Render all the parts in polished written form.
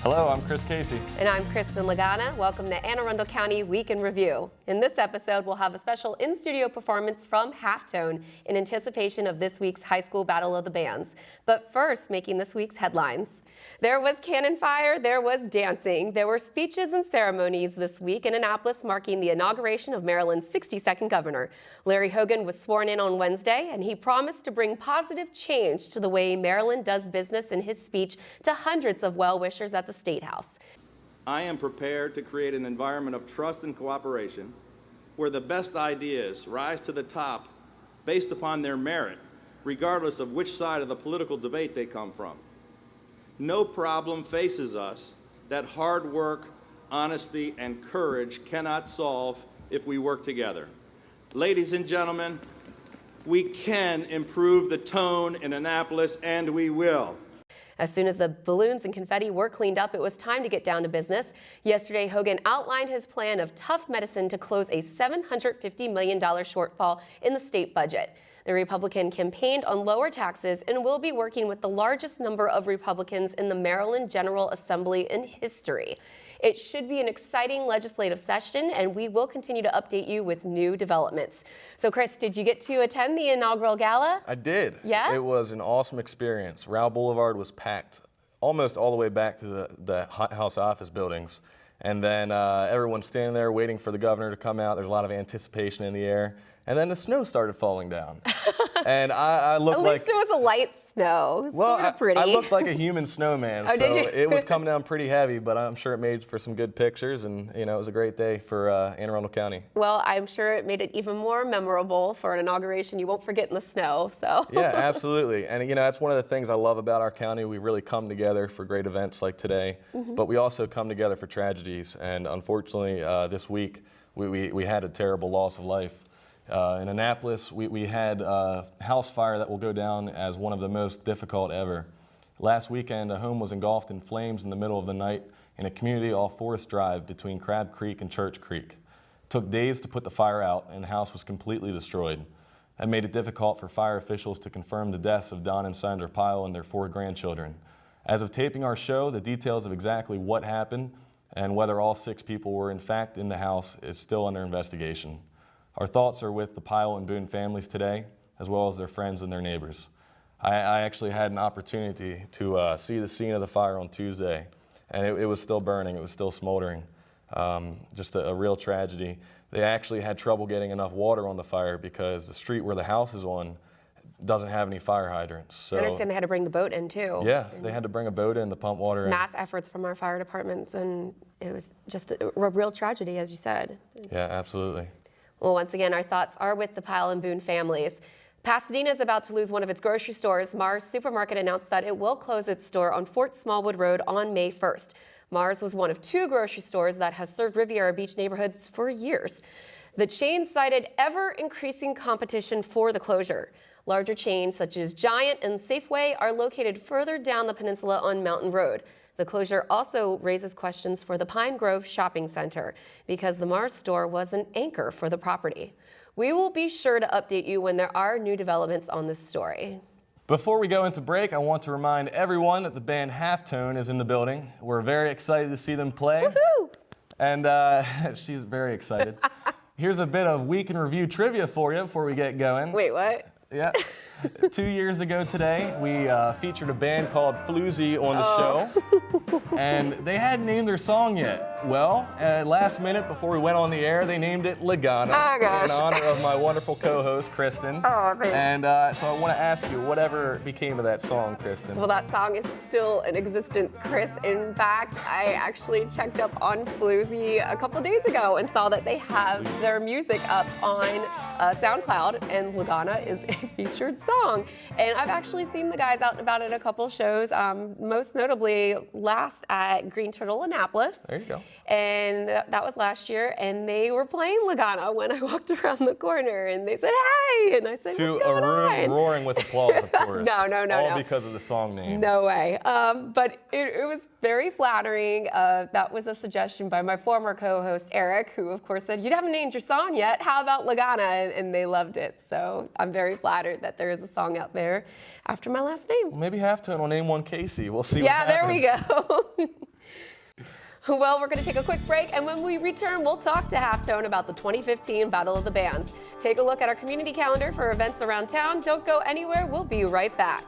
Hello, I'm Chris Casey. And I'm Kristen Lagana. Welcome to Arundel County Week in Review. In this episode, we'll have a special in-studio performance from Halftone in anticipation of this week's High School Battle of the Bands. But first, making this week's headlines. There was cannon fire, there was dancing, there were speeches and ceremonies this week in Annapolis marking the inauguration of Maryland's 62nd governor. Larry Hogan was sworn in on Wednesday, and he promised to bring positive change to the way Maryland does business in his speech to hundreds of well-wishers at the State House. I am prepared to create an environment of trust and cooperation where the best ideas rise to the top based upon their merit, regardless of which side of the political debate they come from. No problem faces us that hard work, honesty, and courage cannot solve if we work together. Ladies and gentlemen, we can improve the tone in Annapolis, and we will. As soon as the balloons and confetti were cleaned up, it was time to get down to business. Yesterday, Hogan outlined his plan of tough medicine to close a $750 million shortfall in the state budget. The Republican campaigned on lower taxes and will be working with the largest number of Republicans in the Maryland General Assembly in history. It should be an exciting legislative session, and we will continue to update you with new developments. So, Chris, did you get to attend the inaugural gala? I did. Yeah? It was an awesome experience. Raul Boulevard was packed almost all the way back to the House office buildings. And then everyone's standing there waiting for the governor to come out. There's a lot of anticipation in the air. And then the snow started falling down. And I looked like... At least it was a light snow. Well, sort of pretty. I looked like a human snowman. Oh, so did you? It was coming down pretty heavy, but I'm sure it made for some good pictures. And, you know, it was a great day for Anne Arundel County. Well, I'm sure it made it even more memorable for an inauguration you won't forget in the snow. So. Yeah, absolutely. And, you know, that's one of the things I love about our county. We really come together for great events like today, but we also come together for tragedies. And unfortunately, this week, we had a terrible loss of life. In Annapolis, we had a house fire that will go down as one of the most difficult ever. Last weekend, a home was engulfed in flames in the middle of the night in a community off Forest Drive between Crab Creek and Church Creek. It took days to put the fire out, and the house was completely destroyed. That made it difficult for fire officials to confirm the deaths of Don and Sandra Pyle and their 4 grandchildren. As of taping our show, the details of exactly what happened and whether all 6 people were in fact in the house is still under investigation. Our thoughts are with the Pyle and Boone families today, as well as their friends and their neighbors. I actually had an opportunity to see the scene of the fire on Tuesday, and it was still burning, it was still smoldering. Just a real tragedy. They actually had trouble getting enough water on the fire because the street where the house is on doesn't have any fire hydrants. So, I understand they had to bring the boat in too. Yeah, they had to bring a boat in to pump water in. Mass efforts from our fire departments, and it was just a real tragedy, as you said. Yeah, absolutely. Well, once again, our thoughts are with the Pyle and Boone families. Pasadena is about to lose one of its grocery stores. Mars Supermarket announced that it will close its store on Fort Smallwood Road on May 1st. Mars was one of 2 grocery stores that has served Riviera Beach neighborhoods for years. The chain cited ever-increasing competition for the closure. Larger chains such as Giant and Safeway are located further down the peninsula on Mountain Road. The closure also raises questions for the Pine Grove Shopping Center because the Mars store was an anchor for the property. We will be sure to update you when there are new developments on this story. Before we go into break, I want to remind everyone that the band Halftone is in the building. We're very excited to see them play. Woohoo! And she's very excited. Here's a bit of Week in Review trivia for you before we get going. Wait, what? Yeah. 2 years ago today, we featured a band called Floozy on the show, and they hadn't named their song yet. Well, last minute before we went on the air, they named it Lagana in honor of my wonderful co-host, Kristen. Oh, man. And so I want to ask you, whatever became of that song, Kristen? Well, that song is still in existence, Chris. In fact, I actually checked up on Floozy a couple of days ago and saw that they have their music up on SoundCloud, and Lagana is a featured song. And I've actually seen the guys out and about at a couple shows, most notably last at Green Turtle Annapolis. There you go. And that was last year, and they were playing Lagana when I walked around the corner, and they said, "Hey!" And I said, to "What's a going room on?" roaring with applause, of course. No. All because of the song name. No way. But it was very flattering. That was a suggestion by my former co-host, Eric, who, of course, said, "You haven't named your song yet. How about Lagana?" And they loved it. So I'm very flattered that there is a song out there after my last name. Well, maybe Halftone will name one Casey. We'll see what Yeah, happens. there we go. Well, we're going to take a quick break, and when we return, we'll talk to Halftone about the 2015 Battle of the Bands. Take a look at our community calendar for events around town. Don't go anywhere. We'll be right back.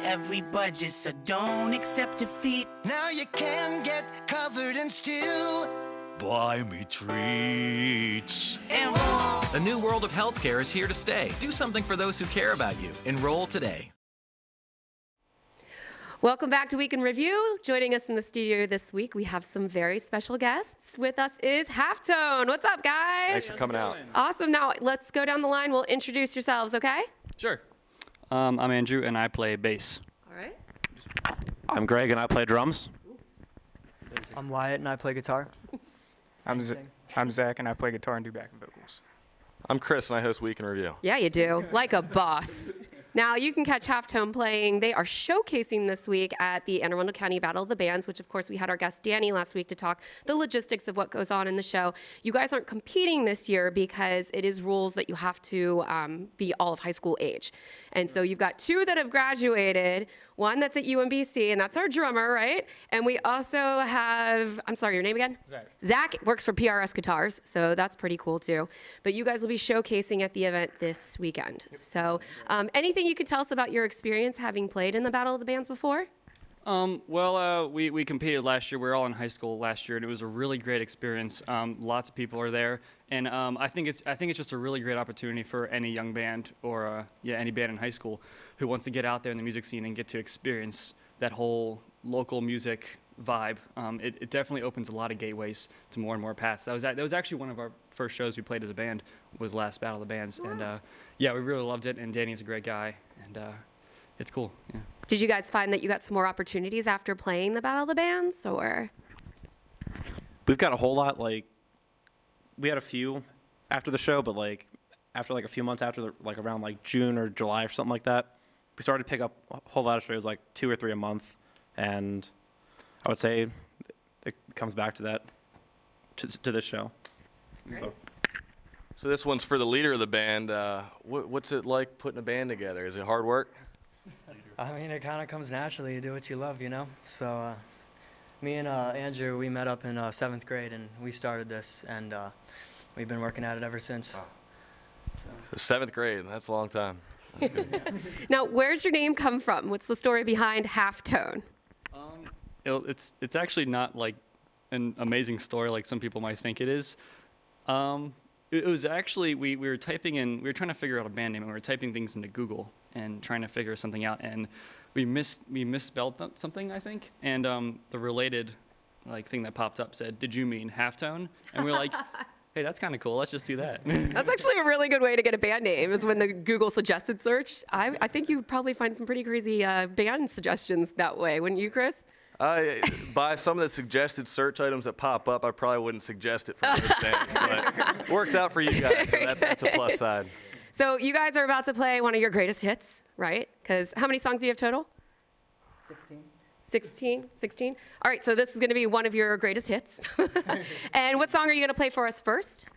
Every budget, so don't accept defeat. Now you can get covered and still buy me treats. Enroll. The new world of healthcare is here to stay. Do something for those who care about you. Enroll today. Welcome back to Week in Review. Joining us in the studio this week, we have some very special guests. With us is Halftone. What's up, guys? Thanks for coming out. Awesome. Now, let's go down the line. We'll introduce yourselves, okay? Sure. I'm Andrew, and I play bass. All right. I'm Greg, and I play drums. I'm Wyatt, and I play guitar. I'm Zach, and I play guitar and do backing vocals. I'm Chris, and I host Week in Review. Yeah, you do. Like a boss. Now, you can catch Halftone playing. They are showcasing this week at the Arundel County Battle of the Bands, which, of course, we had our guest Danny last week to talk the logistics of what goes on in the show. You guys aren't competing this year because it is rules that you have to be all of high school age. And so you've got two that have graduated, one that's at UMBC, and that's our drummer, right? And we also have, I'm sorry, your name again? Zach. Zach works for PRS Guitars, so that's pretty cool too. But you guys will be showcasing at the event this weekend. So anything you could tell us about your experience having played in the Battle of the Bands before? We competed last year. We were all in high school last year, and it was a really great experience. Lots of people are there, and I think it's just a really great opportunity for any young band or any band in high school who wants to get out there in the music scene and get to experience that whole local music vibe. It definitely opens a lot of gateways to more and more paths. That was actually one of our first shows we played as a band, was last Battle of the Bands, and we really loved it. And Danny's a great guy, and it's cool. Yeah. Did you guys find that you got some more opportunities after playing the Battle of the Bands, or? We've got a whole lot, we had a few after the show, but after a few months after, around June or July or something like that, we started to pick up a whole lot of shows, 2 or 3 a month, and I would say it comes back to that, to this show. So this one's for the leader of the band. What's it like putting a band together? Is it hard work? I mean, it kind of comes naturally. You do what you love, you know? So me and Andrew, we met up in 7th grade, and we started this, and we've been working at it ever since. So 7th grade, that's a long time. That's good. Now, where's your name come from? What's the story behind Halftone? It's actually not an amazing story like some people might think it is. It was actually, we were trying to figure out a band name, and we were typing things into Google and trying to figure something out, and we misspelled something, I think, and the related thing that popped up said, "Did you mean Halftone?" And we were like, hey, that's kind of cool, let's just do that. That's actually a really good way to get a band name, is when the Google suggested search. I think you probably find some pretty crazy band suggestions that way, wouldn't you, Chris? By some of the suggested search items that pop up, I probably wouldn't suggest it for most bands, but it worked out for you guys, so that's a plus side. So you guys are about to play one of your greatest hits, right? Because how many songs do you have total? 16? All right, so this is going to be one of your greatest hits. And what song are you going to play for us first?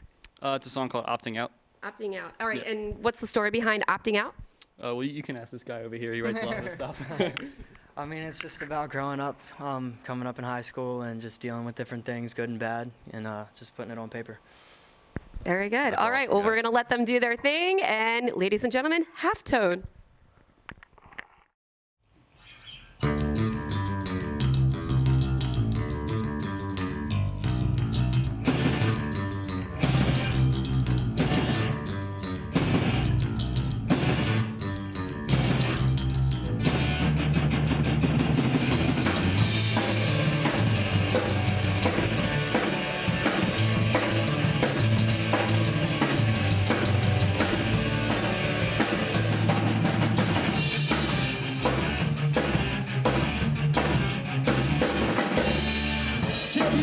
It's a song called Opting Out. Opting Out. All right, Yeah. and what's the story behind opting out? Well, you can ask this guy over here. He writes a lot of this stuff. I mean, it's just about growing up, coming up in high school, and just dealing with different things, good and bad, and just putting it on paper. Very good. All right. Well, we're going to let them do their thing. And ladies and gentlemen, Halftone.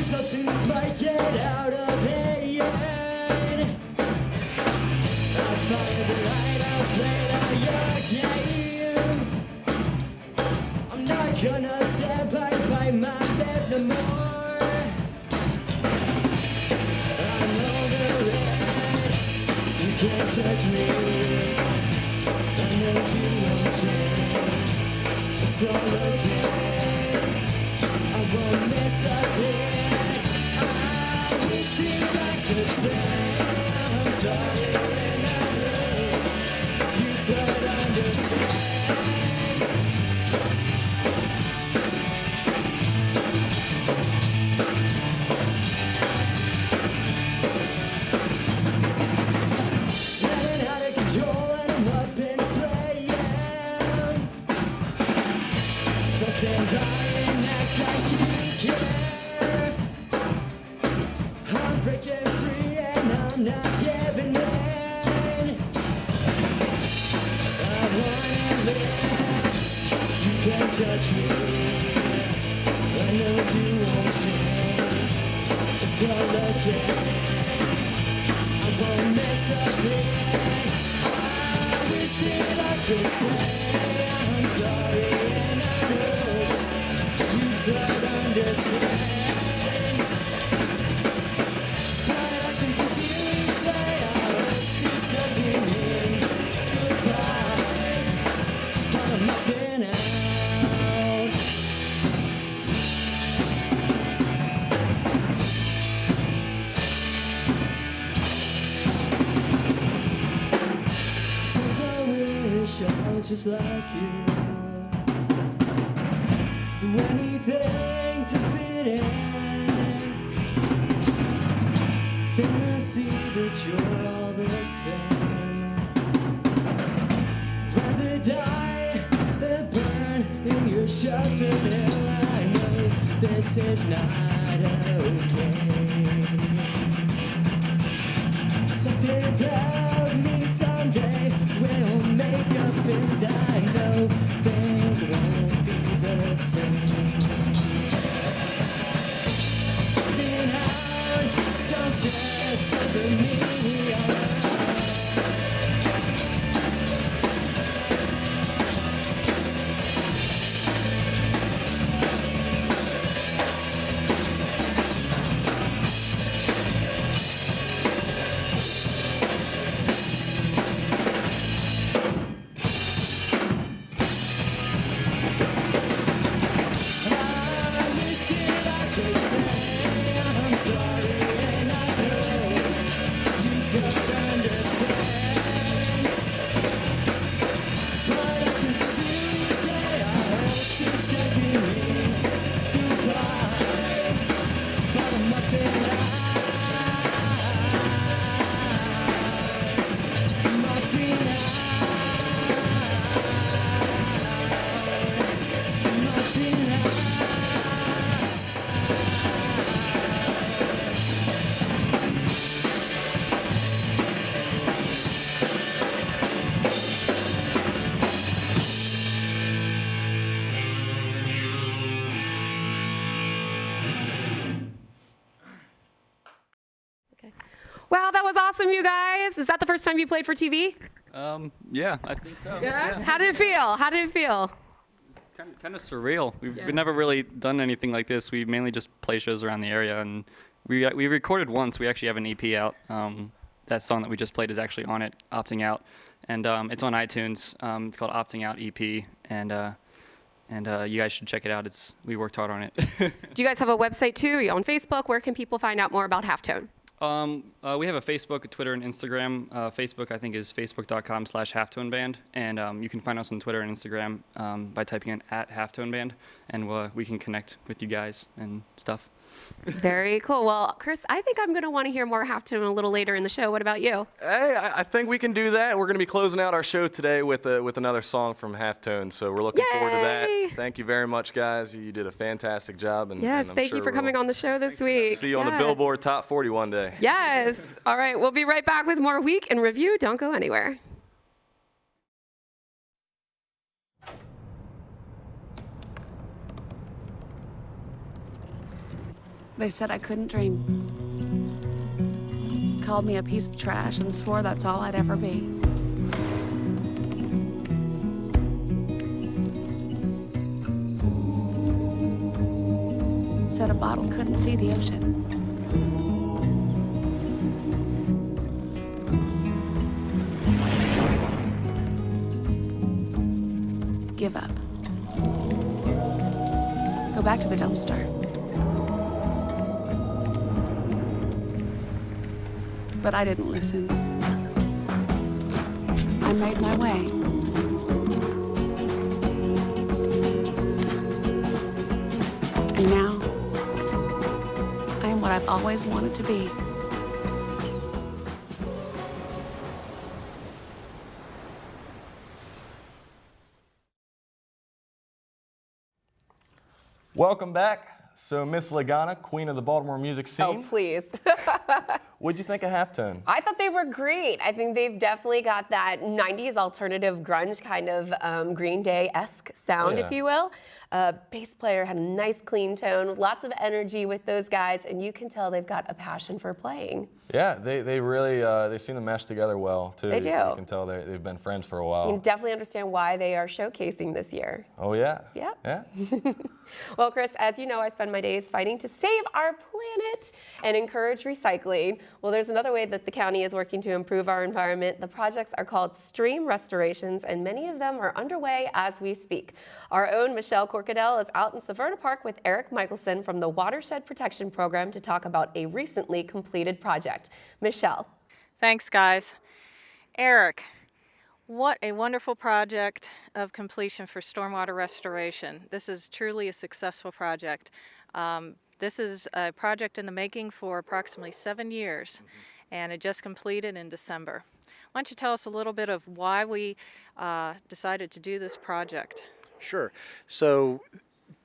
Substance might get out of hand. I'll follow the light, I'll play all your games. I'm not gonna stand by my bed no more. I'm over it, you can't touch me. I know you won't change, it's all okay. I won't miss a bit. I wish that I could say I'm sorry and I know you could understand. Spinning out of control and I'm up in flames. So stand by and act like you care. I'm breaking free and I'm not giving in. I wanna live, you can't judge me. I know you won't change, it's all okay. I won't mess up it. I wish that I could say I'm sorry and I know you could understand. I was just like you, do anything to fit in. Then I see that you're all the same. Rather die than burn in your sheltered hell. I know this is not okay. Something tells me someday we'll make up and I know things won't be the same. Acting out, don't stress over me. Wow, that was awesome, you guys. Is that the first time you played for TV? Yeah, I think so. Yeah? How did it feel? How did it feel? Kind of surreal. We've never really done anything like this. We mainly just play shows around the area, and we recorded once. We actually have an EP out. That song that we just played is actually on it, Opting Out, and it's on iTunes. It's called Opting Out EP, and you guys should check it out. We worked hard on it. Do you guys have a website too? Are you on Facebook? Where can people find out more about Halftone? We have a Facebook, a Twitter, and Instagram. Facebook, I think, is facebook.com/halftoneband, and you can find us on Twitter and Instagram by typing in @halftoneband, and we can connect with you guys and stuff. Very cool. Well, Chris, I think I'm going to want to hear more Halftone a little later in the show. What about you? Hey, I think we can do that. We're going to be closing out our show today with another song from Halftone, so we're looking forward to that. Thank you very much, guys. You did a fantastic job. Yes, thank you for coming on the show this week. See you on the Billboard Top 40 one day. Yes. All right, we'll be right back with more Week in Review. Don't go anywhere. They said I couldn't dream. Called me a piece of trash and swore that's all I'd ever be. Said a bottle couldn't see the ocean. Give up. Go back to the dumpster. But I didn't listen. I made my way. And now, I am what I've always wanted to be. Welcome back. So, Miss Lagana, queen of the Baltimore music scene. Oh, please. What'd you think of Halftone? I thought they were great. I think they've definitely got that 90s alternative grunge kind of Green Day-esque sound, if you will. Bass player had a nice clean tone, lots of energy with those guys, and you can tell they've got a passion for playing. Yeah, they really they seem to mesh together well too. They do. You can tell they've been friends for a while. You definitely understand why they are showcasing this year. Oh yeah. Yeah. Yeah. Well, Chris, as you know, I spend my days fighting to save our planet and encourage recycling. Well, there's another way that the county is working to improve our environment. The projects are called stream restorations, and many of them are underway as we speak. Our own Michelle Corcadell is out in Severna Park with Eric Michelson from the Watershed Protection Program to talk about a recently completed project. Michelle. Thanks, guys. Eric, what a wonderful project of completion for stormwater restoration. This is truly a successful project. This is a project in the making for approximately 7 years, and it just completed in December. Why don't you tell us a little bit of why we decided to do this project? Sure. So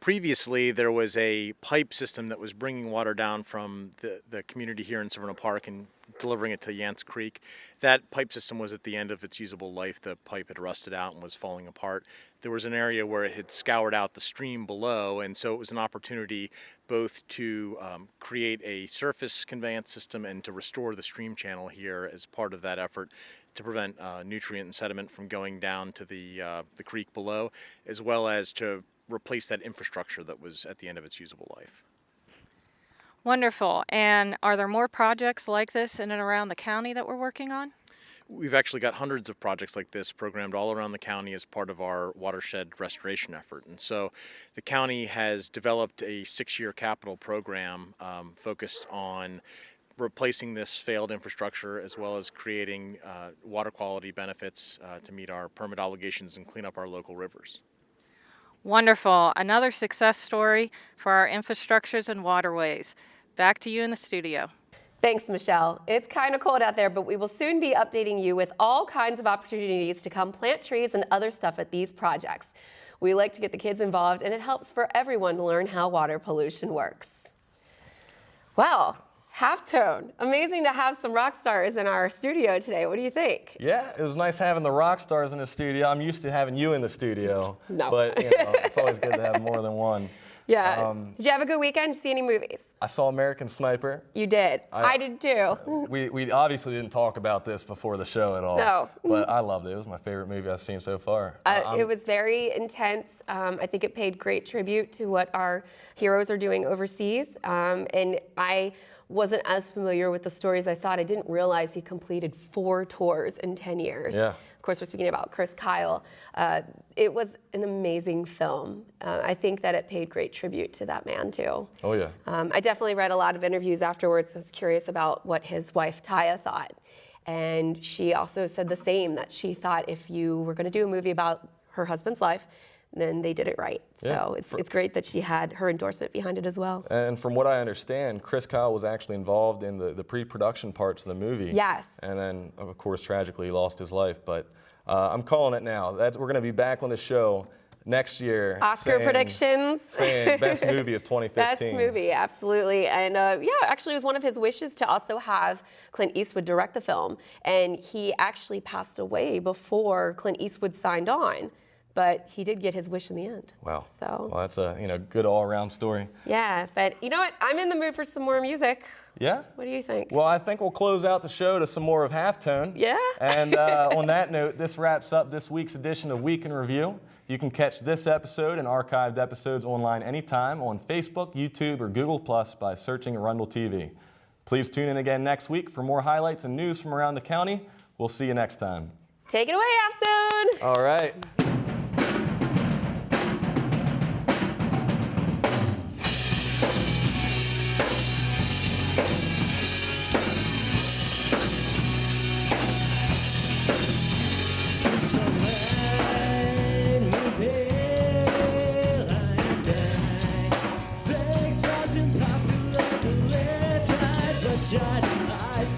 previously there was a pipe system that was bringing water down from the community here in Severna Park and delivering it to Yance Creek. That pipe system was at the end of its usable life. The pipe had rusted out and was falling apart. There was an area where it had scoured out the stream below, and so it was an opportunity both to create a surface conveyance system and to restore the stream channel here as part of that effort to prevent nutrient and sediment from going down to the creek below, as well as to replace that infrastructure that was at the end of its usable life. Wonderful. And are there more projects like this in and around the county that we're working on? We've actually got hundreds of projects like this programmed all around the county as part of our watershed restoration effort. And so the county has developed a 6-year capital program focused on replacing this failed infrastructure as well as creating water quality benefits to meet our permit obligations and clean up our local rivers. Wonderful. Another success story for our infrastructures and waterways. Back to you in the studio. Thanks, Michelle. It's kind of cold out there, but we will soon be updating you with all kinds of opportunities to come plant trees and other stuff at these projects. We like to get the kids involved, and it helps for everyone to learn how water pollution works. Well, Halftone. Amazing to have some rock stars in our studio today. What do you think? Yeah, it was nice having the rock stars in the studio. I'm used to having you in the studio. No. But you know, it's always good to have more than one. Yeah. Did you have a good weekend? Did you see any movies? I saw American Sniper. You did. I did too. We obviously didn't talk about this before the show at all. No. But I loved it. It was my favorite movie I've seen so far. It was very intense. I think it paid great tribute to what our heroes are doing overseas. And I wasn't as familiar with the story as I thought. I didn't realize he completed 4 tours in 10 years. Yeah. Of course, we're speaking about Chris Kyle. It was an amazing film. I think that it paid great tribute to that man, too. Oh, yeah. I definitely read a lot of interviews afterwards. I was curious about what his wife, Taya, thought. And she also said the same, that she thought if you were going to do a movie about her husband's life, then they did it right. So it's great that she had her endorsement behind it as well. And from what I understand, Chris Kyle was actually involved in the pre-production parts of the movie. Yes. And then, of course, tragically he lost his life. But I'm calling it now. We're going to be back on the show next year. Oscar predictions. Saying best movie of 2015. Best movie, absolutely. And actually it was one of his wishes to also have Clint Eastwood direct the film. And he actually passed away before Clint Eastwood signed on. But he did get his wish in the end. Wow. So. Well, that's a good all-around story. Yeah, but you know what? I'm in the mood for some more music. Yeah? What do you think? Well, I think we'll close out the show to some more of Halftone. Yeah? And on that note, this wraps up this week's edition of Week in Review. You can catch this episode and archived episodes online anytime on Facebook, YouTube, or Google Plus by searching Arundel TV. Please tune in again next week for more highlights and news from around the county. We'll see you next time. Take it away, Halftone! All right.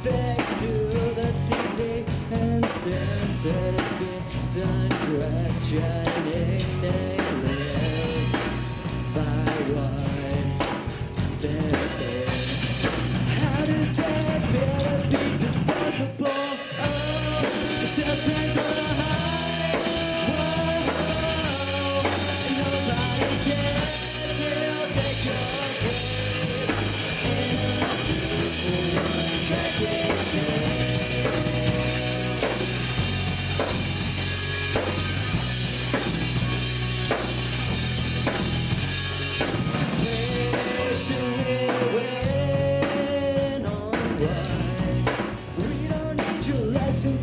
Thanks to the TV and censored opinions unquestioning. They live by what they're told. How does it feel to be disposable? Oh, the salesman's on a high. Whoa, and nobody cares. He'll take your grave into one package.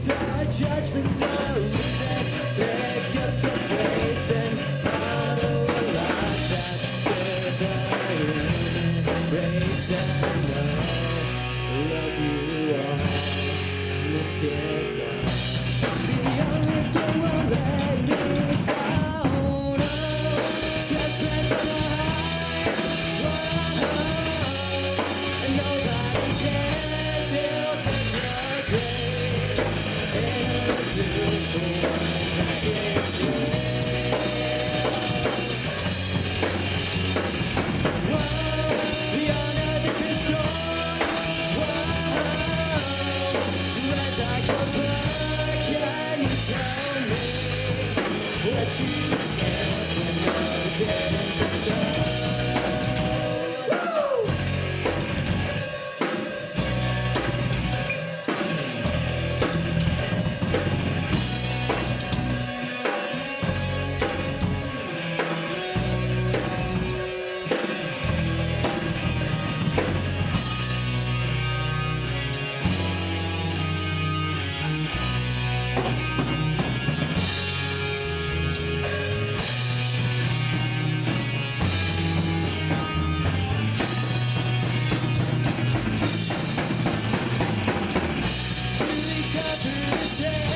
Our judgments are reason. Pick up your face and follow a life after the race. I love you all. This gets on. The only thing will let me down. Oh, judgment on the high. Whoa, and nobody cares. He'll take your grave. Say